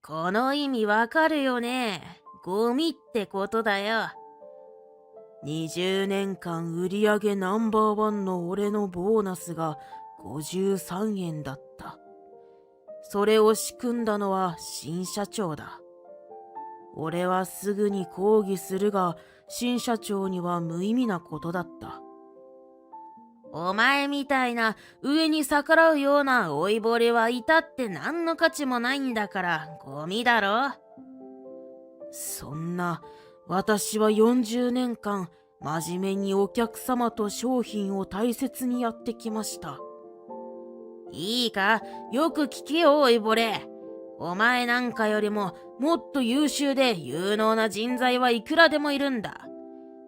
この意味わかるよね。ゴミってことだよ。20年間売り上げナンバーワンの俺のボーナスが53円だった。それを仕組んだのは新社長だ。俺はすぐに抗議するが、新社長には無意味なことだった。お前みたいな上に逆らうような老いぼれはいたって何の価値もないんだからゴミだろ。そんな、私は40年間真面目にお客様と商品を大切にやってきました。いいか、よく聞けよ老いぼれ。お前なんかよりももっと優秀で有能な人材はいくらでもいるんだ。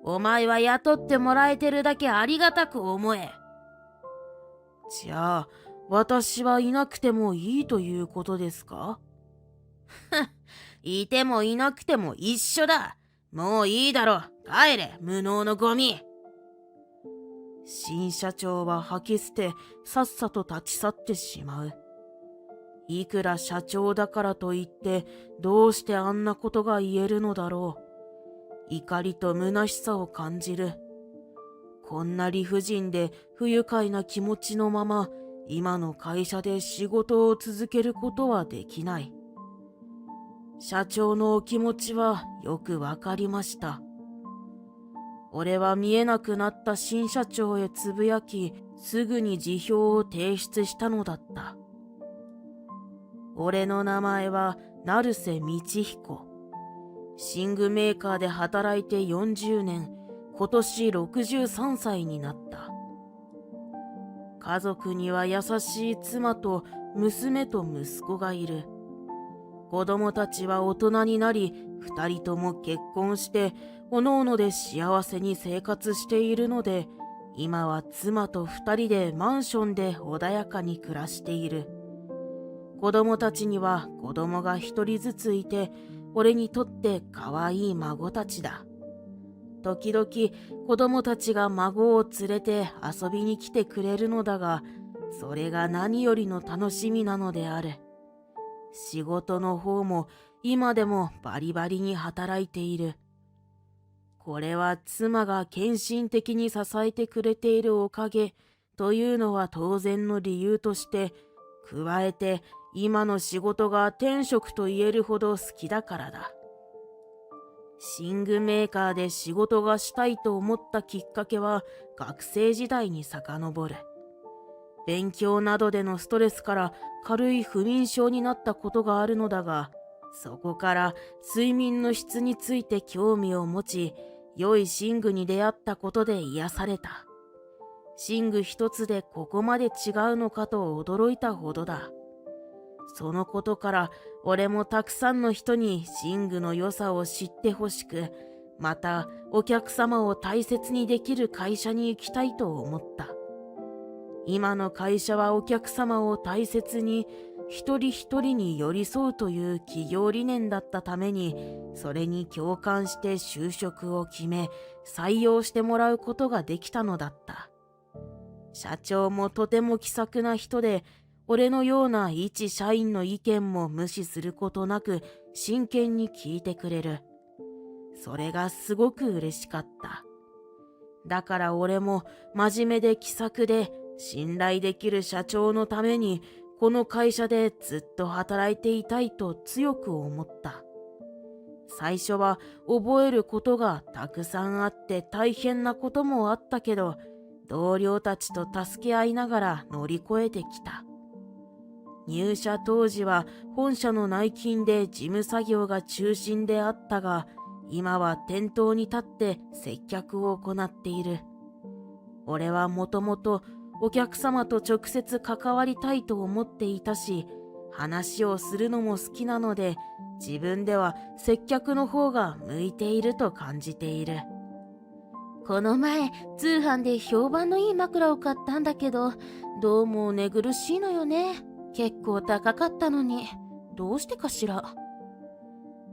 お前は雇ってもらえてるだけありがたく思え。じゃあ、私はいなくてもいいということですか？いてもいなくても一緒だ。もういいだろ。帰れ、無能のゴミ。新社長は吐き捨て、さっさと立ち去ってしまう。いくら社長だからといって、どうしてあんなことが言えるのだろう。怒りと虚しさを感じる。こんな理不尽で不愉快な気持ちのまま、今の会社で仕事を続けることはできない。社長のお気持ちはよくわかりました。俺は見えなくなった新社長へつぶやき、すぐに辞表を提出したのだった。俺の名前は成瀬道彦。寝具メーカーで働いて40年、今年63歳になった。家族には優しい妻と娘と息子がいる。子供たちは大人になり、二人とも結婚して、おのおので幸せに生活しているので、今は妻と二人でマンションで穏やかに暮らしている。子供たちには子供が一人ずついて、俺にとって可愛い孫たちだ。時々子供たちが孫を連れて遊びに来てくれるのだが、それが何よりの楽しみなのである。仕事の方も今でもバリバリに働いている。これは妻が献身的に支えてくれているおかげというのは当然の理由として、加えて今の仕事が天職と言えるほど好きだからだ。寝具メーカーで仕事がしたいと思ったきっかけは学生時代に遡る。勉強などでのストレスから軽い不眠症になったことがあるのだが、そこから睡眠の質について興味を持ち、良い寝具に出会ったことで癒された。寝具一つでここまで違うのかと驚いたほどだ。そのことから俺もたくさんの人に寝具の良さを知ってほしく、またお客様を大切にできる会社に行きたいと思った。今の会社はお客様を大切に一人一人に寄り添うという企業理念だったために、それに共感して就職を決め採用してもらうことができたのだった。社長もとても気さくな人で、俺のような一社員の意見も無視することなく真剣に聞いてくれる。それがすごく嬉しかった。だから俺も真面目で気さくで信頼できる社長のためにこの会社でずっと働いていたいと強く思った。最初は覚えることがたくさんあって大変なこともあったけど、同僚たちと助け合いながら乗り越えてきた。入社当時は本社の内勤で事務作業が中心であったが、今は店頭に立って接客を行っている。俺はもともとお客様と直接関わりたいと思っていたし、話をするのも好きなので、自分では接客の方が向いていると感じている。この前、通販で評判のいい枕を買ったんだけど、どうも寝苦しいのよね。結構高かったのに、どうしてかしら。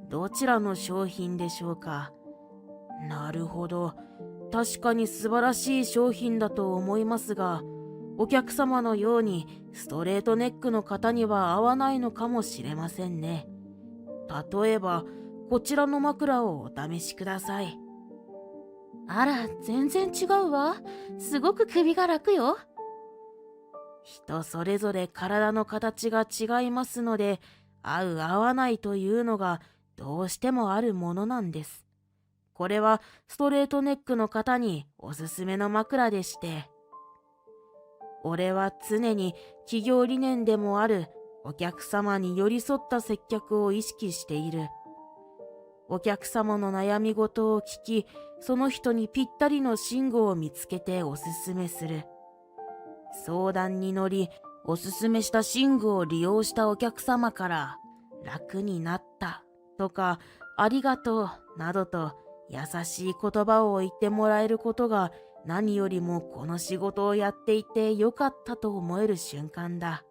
どちらの商品でしょうか。なるほど。確かに素晴らしい商品だと思いますが、お客様のようにストレートネックの方には合わないのかもしれませんね。例えば、こちらの枕をお試しください。あら、全然違うわ。すごく首が楽よ。人それぞれ体の形が違いますので、合う合わないというのがどうしてもあるものなんです。これはストレートネックの方におすすめの枕でして、俺は常に企業理念でもあるお客様に寄り添った接客を意識している。お客様の悩み事を聞き、その人にぴったりの寝具を見つけておすすめする。相談に乗り、おすすめした寝具を利用したお客様から楽になったとかありがとうなどと優しい言葉を言ってもらえることが何よりもこの仕事をやっていてよかったと思える瞬間だ。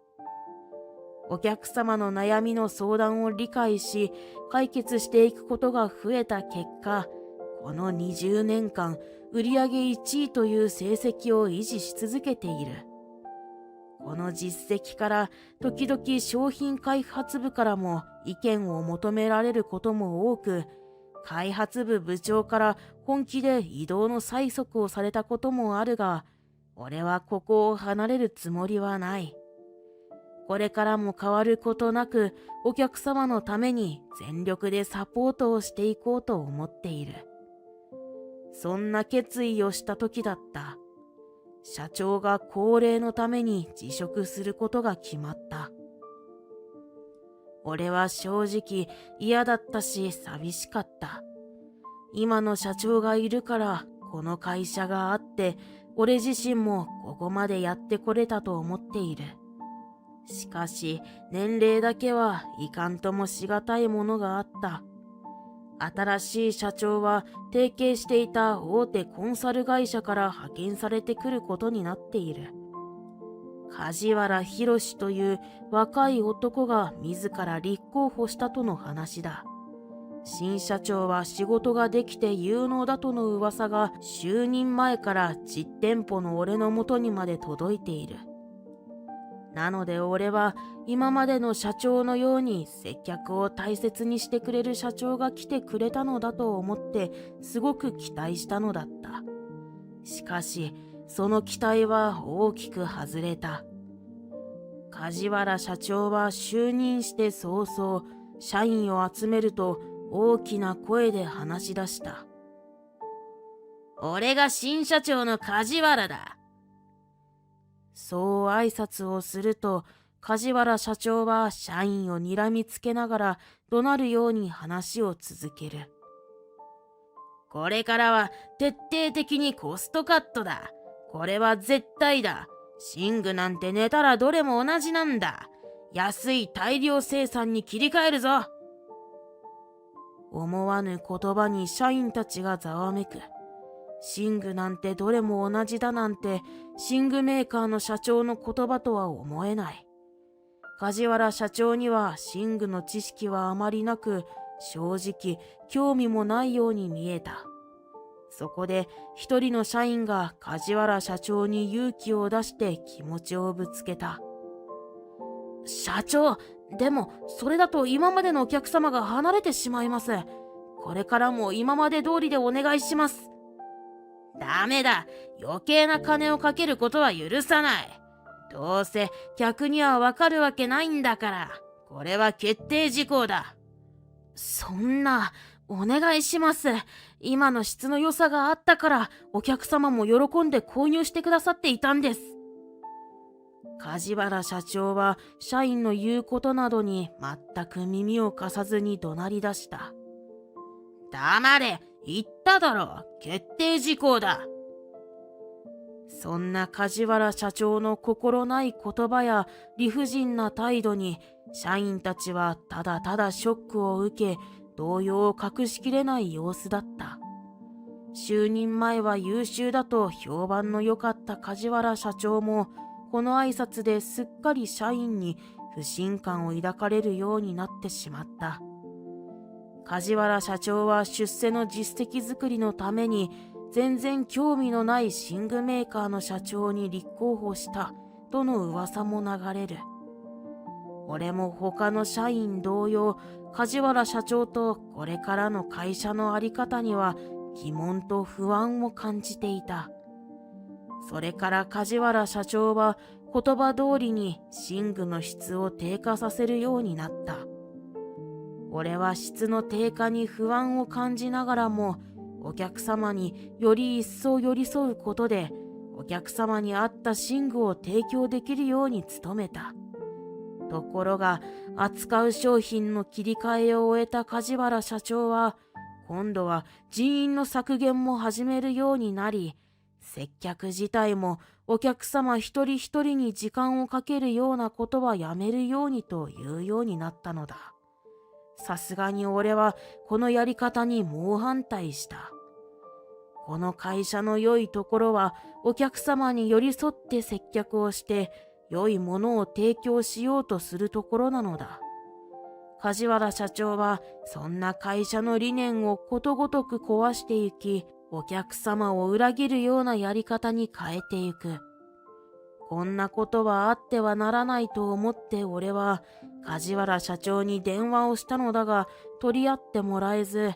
お客様の悩みの相談を理解し解決していくことが増えた結果、この20年間売上1位という成績を維持し続けている。この実績から時々商品開発部からも意見を求められることも多く、開発部部長から本気で異動の催促をされたこともあるが、俺はここを離れるつもりはない。これからも変わることなくお客様のために全力でサポートをしていこうと思っている。そんな決意をした時だった。社長が高齢のために辞職することが決まった。俺は正直嫌だったし寂しかった。今の社長がいるからこの会社があって、俺自身もここまでやってこれたと思っている。しかし年齢だけはいかんともしがたいものがあった。新しい社長は提携していた大手コンサル会社から派遣されてくることになっている。梶原博という若い男が自ら立候補したとの話だ。新社長は仕事ができて有能だとの噂が就任前から実店舗の俺の元にまで届いている。なので俺は今までの社長のように接客を大切にしてくれる社長が来てくれたのだと思ってすごく期待したのだった。しかしその期待は大きく外れた。梶原社長は就任して早々社員を集めると大きな声で話し出した。俺が新社長の梶原だ。そう挨拶をすると、梶原社長は社員を睨みつけながら怒鳴るように話を続ける。これからは徹底的にコストカットだ。これは絶対だ。寝具なんて寝たらどれも同じなんだ。安い大量生産に切り替えるぞ。思わぬ言葉に社員たちがざわめく。寝具なんてどれも同じだなんて寝具メーカーの社長の言葉とは思えない。梶原社長には寝具の知識はあまりなく、正直興味もないように見えた。そこで一人の社員が梶原社長に勇気を出して気持ちをぶつけた。社長、でもそれだと今までのお客様が離れてしまいます。これからも今まで通りでお願いします。ダメだ。余計な金をかけることは許さない。どうせ客にはわかるわけないんだから。これは決定事項だ。そんな、お願いします。今の質の良さがあったからお客様も喜んで購入してくださっていたんです。梶原社長は社員の言うことなどに全く耳を貸さずに怒鳴り出した。黙れ、言っただろ。決定事項だ。そんな梶原社長の心ない言葉や理不尽な態度に社員たちはただただショックを受け、動揺を隠しきれない様子だった。就任前は優秀だと評判の良かった梶原社長もこの挨拶ですっかり社員に不信感を抱かれるようになってしまった。梶原社長は出世の実績作りのために全然興味のない寝具メーカーの社長に立候補したとの噂も流れる。俺も他の社員同様、梶原社長とこれからの会社のあり方には疑問と不安を感じていた。それから梶原社長は言葉通りに寝具の質を低下させるようになった。俺は質の低下に不安を感じながらも、お客様により一層寄り添うことで、お客様に合った寝具を提供できるように努めた。ところが、扱う商品の切り替えを終えた梶原社長は、今度は人員の削減も始めるようになり、接客自体もお客様一人一人に時間をかけるようなことはやめるようにというようになったのだ。さすがに俺はこのやり方に猛反対した。この会社の良いところはお客様に寄り添って接客をして良いものを提供しようとするところなのだ。梶原社長はそんな会社の理念をことごとく壊していき、お客様を裏切るようなやり方に変えていく。こんなことはあってはならないと思って俺は梶原社長に電話をしたのだが取り合ってもらえず、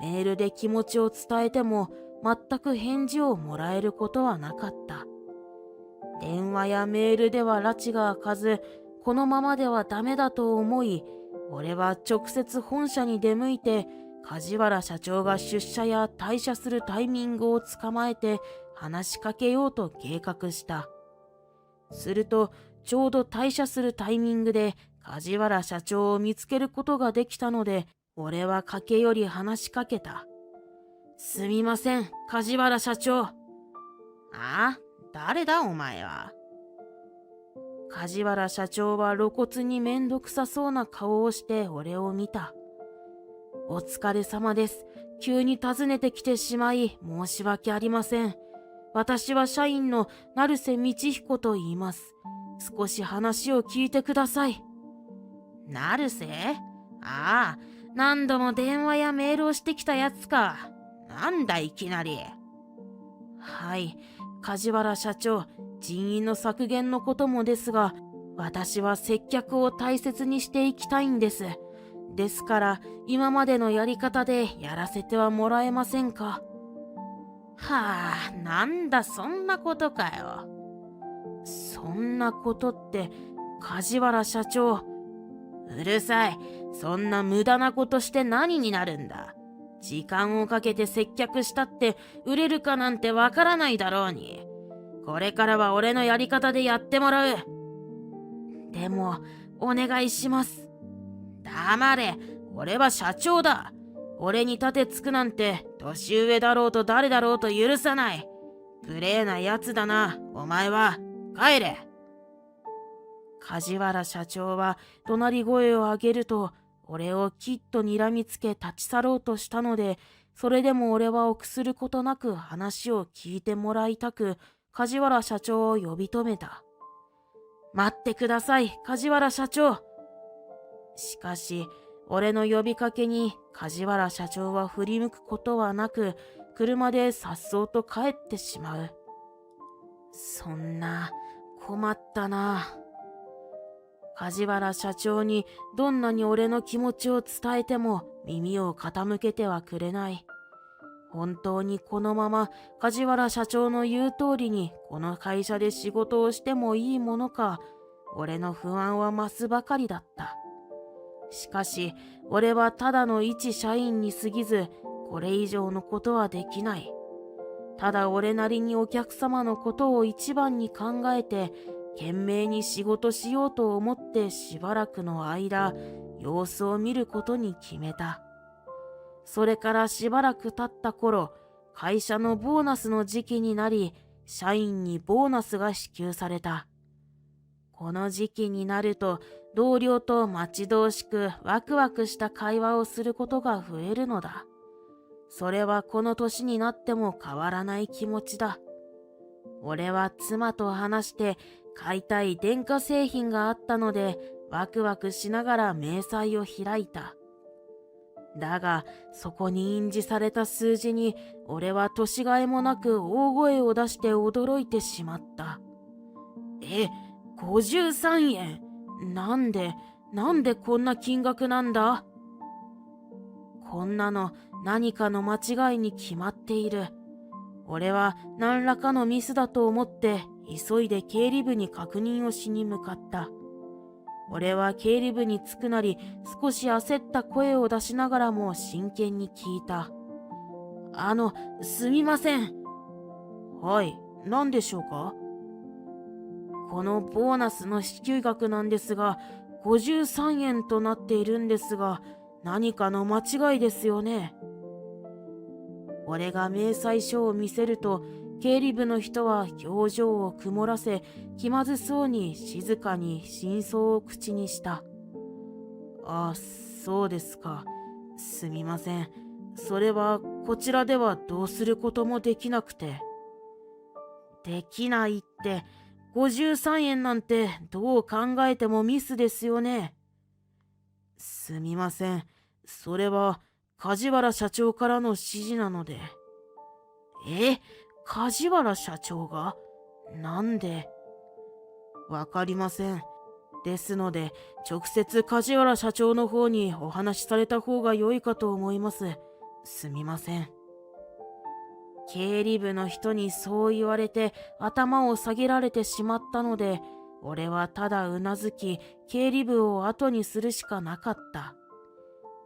メールで気持ちを伝えても全く返事をもらえることはなかった。電話やメールでは埒が明かず、このままではダメだと思い、俺は直接本社に出向いて梶原社長が出社や退社するタイミングを捕まえて話しかけようと計画した。するとちょうど退社するタイミングで梶原社長を見つけることができたので、俺は駆け寄り話しかけた。すみません、梶原社長。ああ、誰だお前は。梶原社長は露骨にめんどくさそうな顔をして俺を見た。お疲れ様です。急に訪ねてきてしまい申し訳ありません。私は社員の成瀬道彦と言います。少し話を聞いてください。成瀬？ああ、何度も電話やメールをしてきたやつか。なんだいきなり。はい、梶原社長、人員の削減のこともですが、私は接客を大切にしていきたいんです。ですから、今までのやり方でやらせてはもらえませんか。はあ、なんだそんなことかよ。そんなことって、梶原社長。うるさい。そんな無駄なことして何になるんだ。時間をかけて接客したって売れるかなんてわからないだろうに。これからは俺のやり方でやってもらう。でも、お願いします。黙れ。俺は社長だ。俺に盾つくなんて年上だろうと誰だろうと許さない。無礼なやつだな、お前は。帰れ。梶原社長は怒鳴り声を上げると、俺をきっと睨みつけ立ち去ろうとしたので、それでも俺は臆することなく話を聞いてもらいたく、梶原社長を呼び止めた。待ってください、梶原社長。しかし、俺の呼びかけに梶原社長は振り向くことはなく、車で颯爽と帰ってしまう。そんな、困ったな。梶原社長にどんなに俺の気持ちを伝えても耳を傾けてはくれない。本当にこのまま梶原社長の言う通りにこの会社で仕事をしてもいいものか、俺の不安は増すばかりだった。しかし、俺はただの一社員に過ぎず、これ以上のことはできない。ただ俺なりにお客様のことを一番に考えて、懸命に仕事しようと思ってしばらくの間、様子を見ることに決めた。それからしばらく経った頃、会社のボーナスの時期になり、社員にボーナスが支給された。この時期になると、同僚と待ち遠しくワクワクした会話をすることが増えるのだ。それはこの年になっても変わらない気持ちだ。俺は妻と話して買いたい電化製品があったので、ワクワクしながら明細を開いた。だが、そこに印字された数字に、俺は年がいもなく大声を出して驚いてしまった。53円。なんでこんな金額なんだ？こんなの何かの間違いに決まっている。俺は何らかのミスだと思って急いで経理部に確認をしに向かった。俺は経理部に着くなり少し焦った声を出しながらも真剣に聞いた。すみません。はい、何でしょうか？このボーナスの支給額なんですが、53円となっているんですが、何かの間違いですよね。俺が明細書を見せると、経理部の人は表情を曇らせ、気まずそうに静かに真相を口にした。あ、そうですか。すみません。それはこちらではどうすることもできなくて。できないって、53円なんてどう考えてもミスですよね。すみません。それは梶原社長からの指示なので。梶原社長が？なんで？わかりません。ですので、直接梶原社長の方にお話しされた方が良いかと思います。すみません。経理部の人にそう言われて頭を下げられてしまったので、俺はただうなずき、経理部を後にするしかなかった。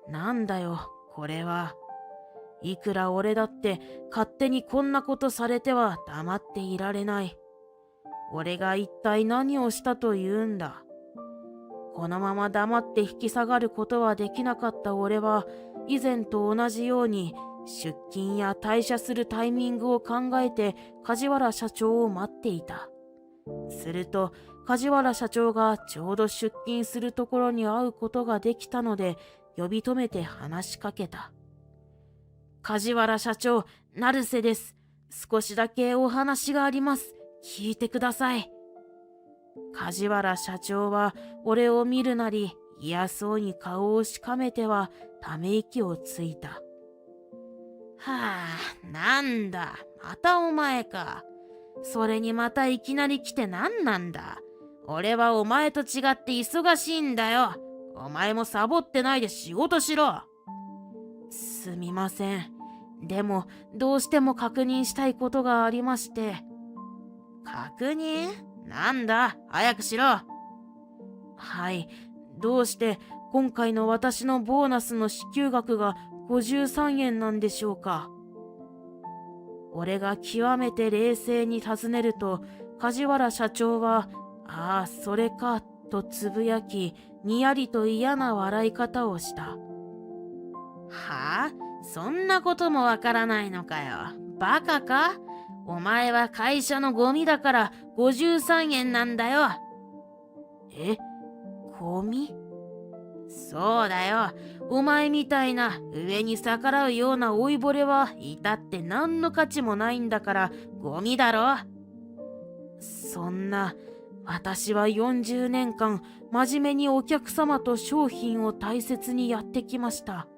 なんだよ、これは。いくら俺だって勝手にこんなことされては黙っていられない。俺が一体何をしたというんだ。このまま黙って引き下がることはできなかった俺は、以前と同じように出勤や退社するタイミングを考えて梶原社長を待っていた。すると梶原社長がちょうど出勤するところに会うことができたので、呼び止めて話しかけた。梶原社長、成瀬です。少しだけお話があります。聞いてください。梶原社長は俺を見るなり嫌そうに顔をしかめてはため息をついた。はあ、なんだ、またお前か。それにまたいきなり来て何なんだ。俺はお前と違って忙しいんだよ。お前もサボってないで仕事しろ。すみません。でもどうしても確認したいことがありまして。確認？なんだ、早くしろ。はい、どうして今回の私のボーナスの支給額が53円なんでしょうか。俺が極めて冷静に尋ねると、梶原社長は、ああ、それか、とつぶやき、にやりと嫌な笑い方をした。はあ？そんなこともわからないのかよ。バカか？お前は会社のゴミだから53円なんだよ。ゴミ？そうだよ。お前みたいな上に逆らうような老いぼれはいたって何の価値もないんだからゴミだろ。そんな、私は40年間真面目にお客様と商品を大切にやってきました。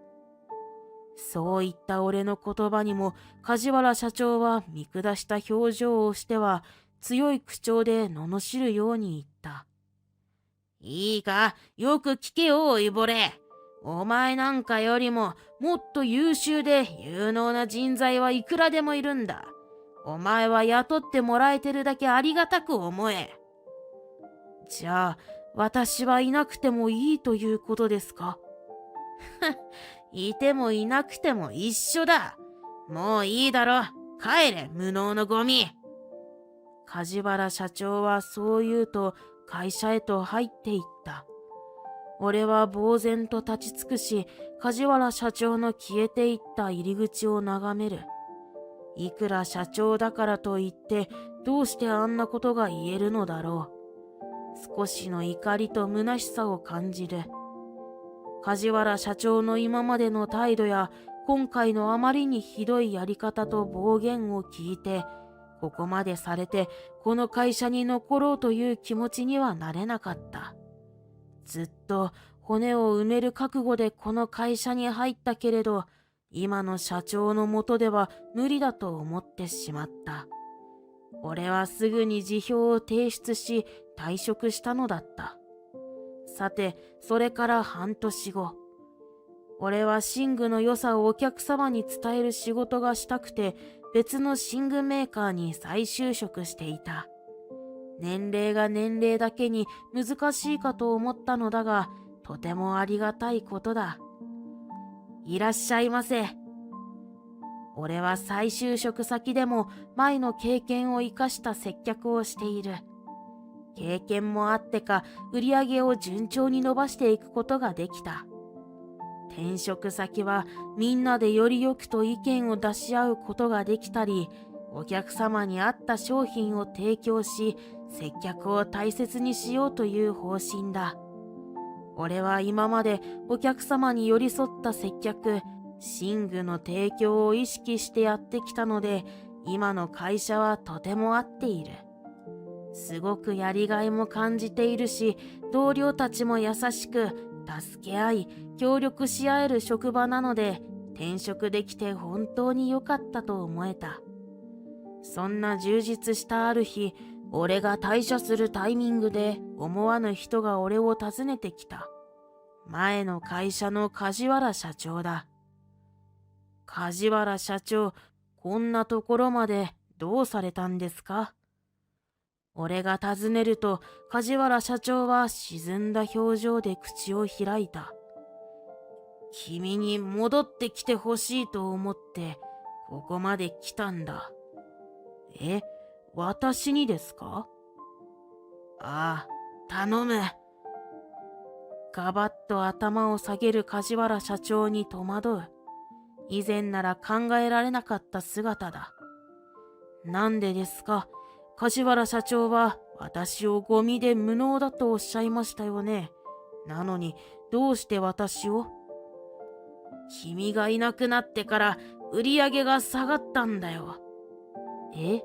そういった俺の言葉にも梶原社長は見下した表情をしては強い口調で罵るように言った。いいか、よく聞けよ、老いぼれ。お前なんかよりももっと優秀で有能な人材はいくらでもいるんだ。お前は雇ってもらえてるだけありがたく思え。じゃあ、私はいなくてもいいということですか？いてもいなくても一緒だ。もういいだろ。帰れ、無能のゴミ。梶原社長はそう言うと会社へと入っていった。俺は呆然と立ち尽くし、梶原社長の消えていった入り口を眺める。いくら社長だからといってどうしてあんなことが言えるのだろう。少しの怒りと虚しさを感じる。梶原社長の今までの態度や今回のあまりにひどいやり方と暴言を聞いて、ここまでされてこの会社に残ろうという気持ちにはなれなかった。ずっと骨を埋める覚悟でこの会社に入ったけれど、今の社長の下では無理だと思ってしまった。俺はすぐに辞表を提出し退職したのだった。さて、それから半年後、俺は寝具の良さをお客様に伝える仕事がしたくて、別の寝具メーカーに再就職していた。年齢が年齢だけに難しいかと思ったのだが、とてもありがたいことだ。いらっしゃいませ。俺は再就職先でも前の経験を生かした接客をしている。経験もあってか、売り上げを順調に伸ばしていくことができた。転職先はみんなでよりよくと意見を出し合うことができたり、お客様に合った商品を提供し、接客を大切にしようという方針だ。俺は今までお客様に寄り添った接客、寝具の提供を意識してやってきたので、今の会社はとても合っている。すごくやりがいも感じているし、同僚たちも優しく、助け合い、協力し合える職場なので、転職できて本当に良かったと思えた。そんな充実したある日、俺が退社するタイミングで思わぬ人が俺を訪ねてきた。前の会社の梶原社長だ。梶原社長、こんなところまでどうされたんですか？俺が尋ねると、梶原社長は沈んだ表情で口を開いた。君に戻ってきてほしいと思って、ここまで来たんだ。え、私にですか？ああ、頼む。ガバッと頭を下げる梶原社長に戸惑う。以前なら考えられなかった姿だ。なんでですか？梶原社長は私をゴミで無能だとおっしゃいましたよね。なのにどうして私を？君がいなくなってから売り上げが下がったんだよ。え？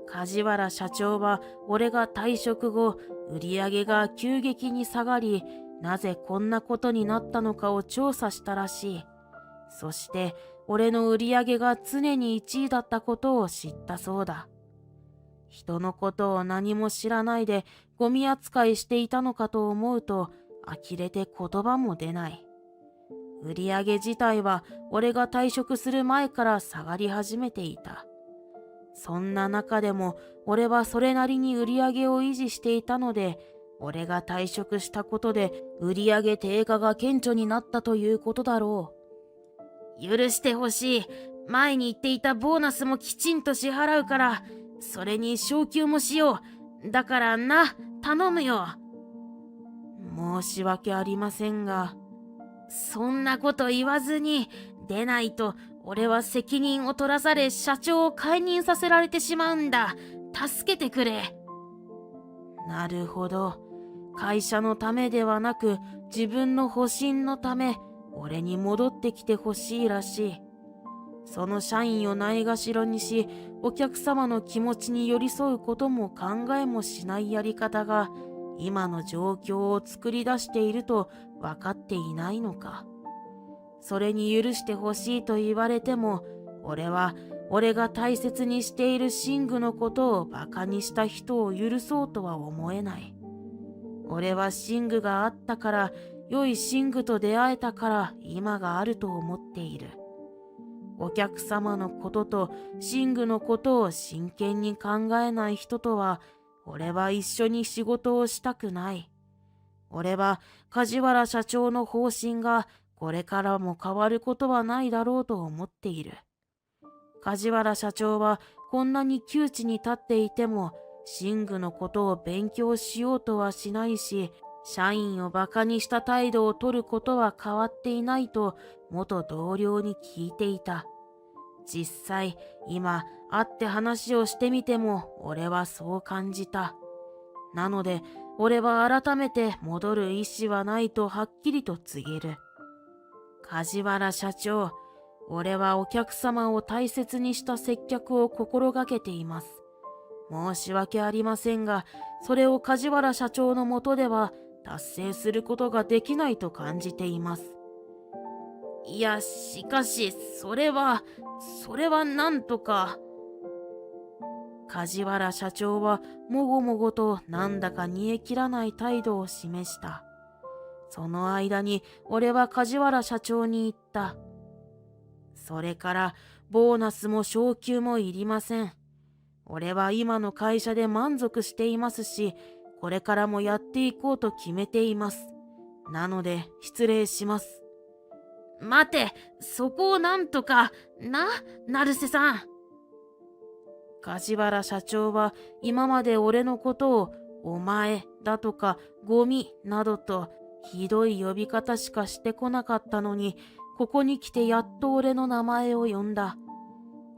梶原社長は俺が退職後、売り上げが急激に下がり、なぜこんなことになったのかを調査したらしい。そして俺の売り上げが常に1位だったことを知ったそうだ。人のことを何も知らないでゴミ扱いしていたのかと思うと、呆れて言葉も出ない。売り上げ自体は俺が退職する前から下がり始めていた。そんな中でも俺はそれなりに売り上げを維持していたので、俺が退職したことで売り上げ低下が顕著になったということだろう。許してほしい。前に言っていたボーナスもきちんと支払うから、それに昇給もしよう。だからな、頼むよ。申し訳ありませんが。そんなこと言わずに、出ないと俺は責任を取らされ社長を解任させられてしまうんだ。助けてくれ。なるほど。会社のためではなく自分の保身のため、俺に戻ってきてほしいらしい。その社員をないがしろにし、お客様の気持ちに寄り添うことも考えもしないやり方が今の状況を作り出していると分かっていないのか。それに許してほしいと言われても、俺は俺が大切にしている寝具のことをバカにした人を許そうとは思えない。俺は寝具があったから、良い寝具と出会えたから今があると思っている。お客様のことと寝具のことを真剣に考えない人とは、俺は一緒に仕事をしたくない。俺は梶原社長の方針がこれからも変わることはないだろうと思っている。梶原社長はこんなに窮地に立っていても、寝具のことを勉強しようとはしないし、社員をバカにした態度を取ることは変わっていないと元同僚に聞いていた。実際、今会って話をしてみても俺はそう感じた。なので、俺は改めて戻る意思はないとはっきりと告げる。梶原社長、俺はお客様を大切にした接客を心がけています。申し訳ありませんが、それを梶原社長の下では達成することができないと感じています。いや、しかし、それはなんとか。梶原社長はもごもごとなんだか煮え切らない態度を示した。その間に俺は梶原社長に言った。それからボーナスも昇給もいりません。俺は今の会社で満足していますし、これからもやっていこうと決めています。なので失礼します。待て、そこをなんとか、成瀬さん。梶原社長は今まで俺のことをお前だとかゴミなどとひどい呼び方しかしてこなかったのに、ここに来てやっと俺の名前を呼んだ。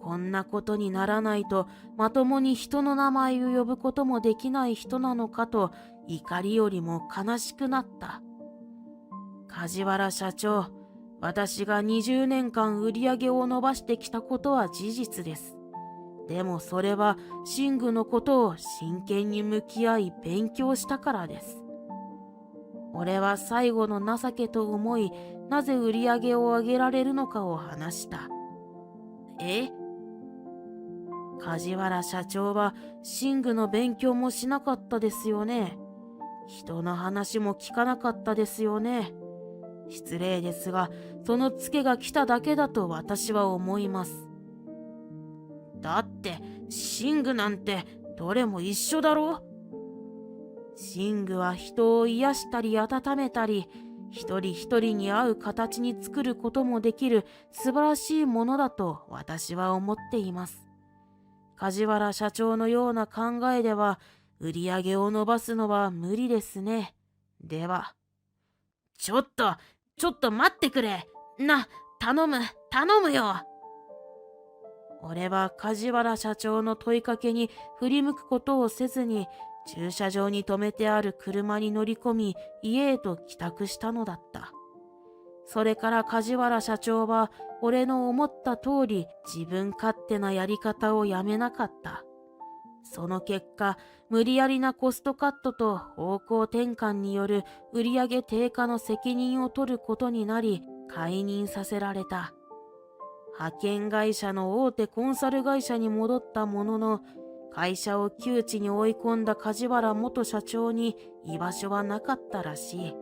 こんなことにならないとまともに人の名前を呼ぶこともできない人なのかと怒りよりも悲しくなった。梶原社長、私が20年間売り上げを伸ばしてきたことは事実です。でもそれは寝具のことを真剣に向き合い勉強したからです。俺は最後の情けと思い、なぜ売り上げを上げられるのかを話した。梶原社長は寝具の勉強もしなかったですよね。人の話も聞かなかったですよね。失礼ですが、そのツケが来ただけだと私は思います。だって寝具なんてどれも一緒だろ。寝具は人を癒したり温めたり、一人一人に合う形に作ることもできる素晴らしいものだと私は思っています。梶原社長のような考えでは売り上げを伸ばすのは無理ですね。では。ちょっと待ってくれ。頼むよ。俺は梶原社長の問いかけに振り向くことをせずに、駐車場に止めてある車に乗り込み、家へと帰宅したのだった。それから梶原社長は俺の思った通り自分勝手なやり方をやめなかった。その結果、無理やりなコストカットと方向転換による売上低下の責任を取ることになり、解任させられた。派遣会社の大手コンサル会社に戻ったものの、会社を窮地に追い込んだ梶原元社長に居場所はなかったらしい。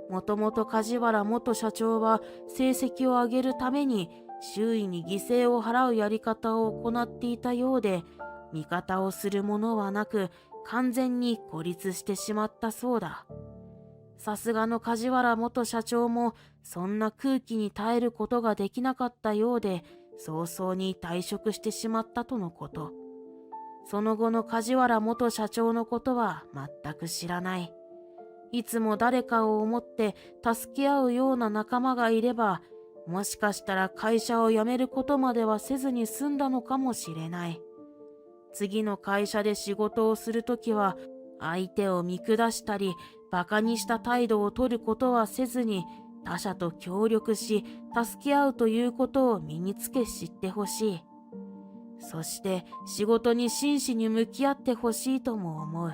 もともと梶原元社長は成績を上げるために周囲に犠牲を払うやり方を行っていたようで、味方をするものはなく完全に孤立してしまったそうだ。さすがの梶原元社長もそんな空気に耐えることができなかったようで、早々に退職してしまったとのこと。その後の梶原元社長のことは全く知らない。いつも誰かを思って助け合うような仲間がいれば、もしかしたら会社を辞めることまではせずに済んだのかもしれない。次の会社で仕事をするときは、相手を見下したり、馬鹿にした態度を取ることはせずに、他者と協力し、助け合うということを身につけ知ってほしい。そして仕事に真摯に向き合ってほしいとも思う。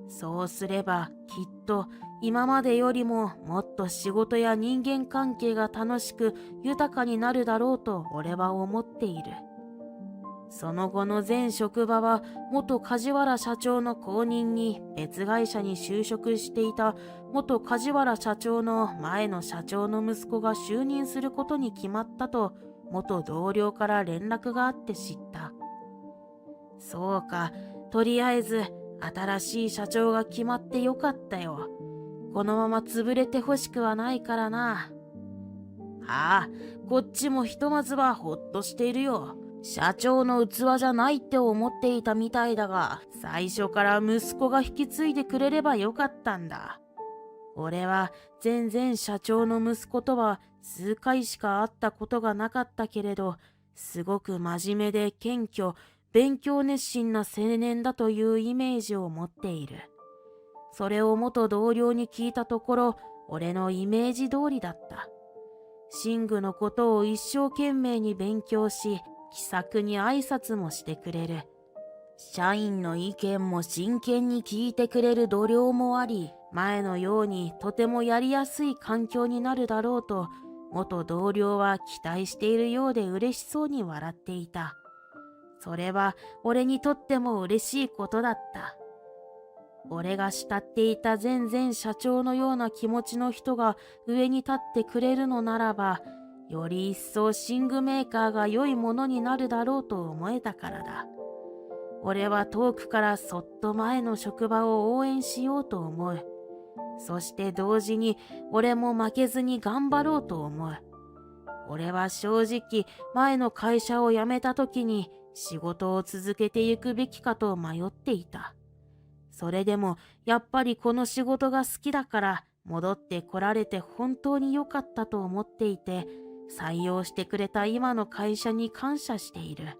そうすればきっと今までよりももっと仕事や人間関係が楽しく豊かになるだろうと俺は思っている。その後の前職場は元梶原社長の後任に別会社に就職していた元梶原社長の前の社長の息子が就任することに決まったと元同僚から連絡があって知った。そうか、とりあえず新しい社長が決まってよかったよ。このまま潰れてほしくはないからな。ああ、こっちもひとまずはほっとしているよ。社長の器じゃないって思っていたみたいだが、最初から息子が引き継いでくれればよかったんだ。俺は前々社長の息子とは数回しか会ったことがなかったけれど、すごく真面目で謙虚、勉強熱心な青年だというイメージを持っている。それを元同僚に聞いたところ、俺のイメージ通りだった。寝具のことを一生懸命に勉強し、気さくに挨拶もしてくれる。社員の意見も真剣に聞いてくれる度量もあり、前のようにとてもやりやすい環境になるだろうと、元同僚は期待しているようで嬉しそうに笑っていた。それは俺にとっても嬉しいことだった。俺が慕っていた前社長のような気持ちの人が上に立ってくれるのならば、より一層寝具メーカーが良いものになるだろうと思えたからだ。俺は遠くからそっと前の職場を応援しようと思う。そして同時に俺も負けずに頑張ろうと思う。俺は正直前の会社を辞めた時に仕事を続けていくべきかと迷っていた。それでもやっぱりこの仕事が好きだから戻ってこられて本当に良かったと思っていて、採用してくれた今の会社に感謝している。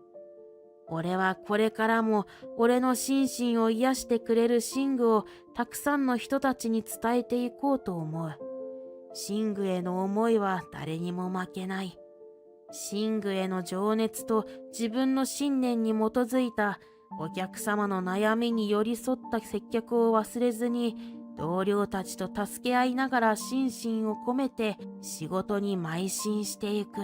俺はこれからも俺の心身を癒してくれる寝具をたくさんの人たちに伝えていこうと思う。寝具への思いは誰にも負けない。寝具への情熱と自分の信念に基づいたお客様の悩みに寄り添った接客を忘れずに、同僚たちと助け合いながら心身を込めて仕事に邁進していく。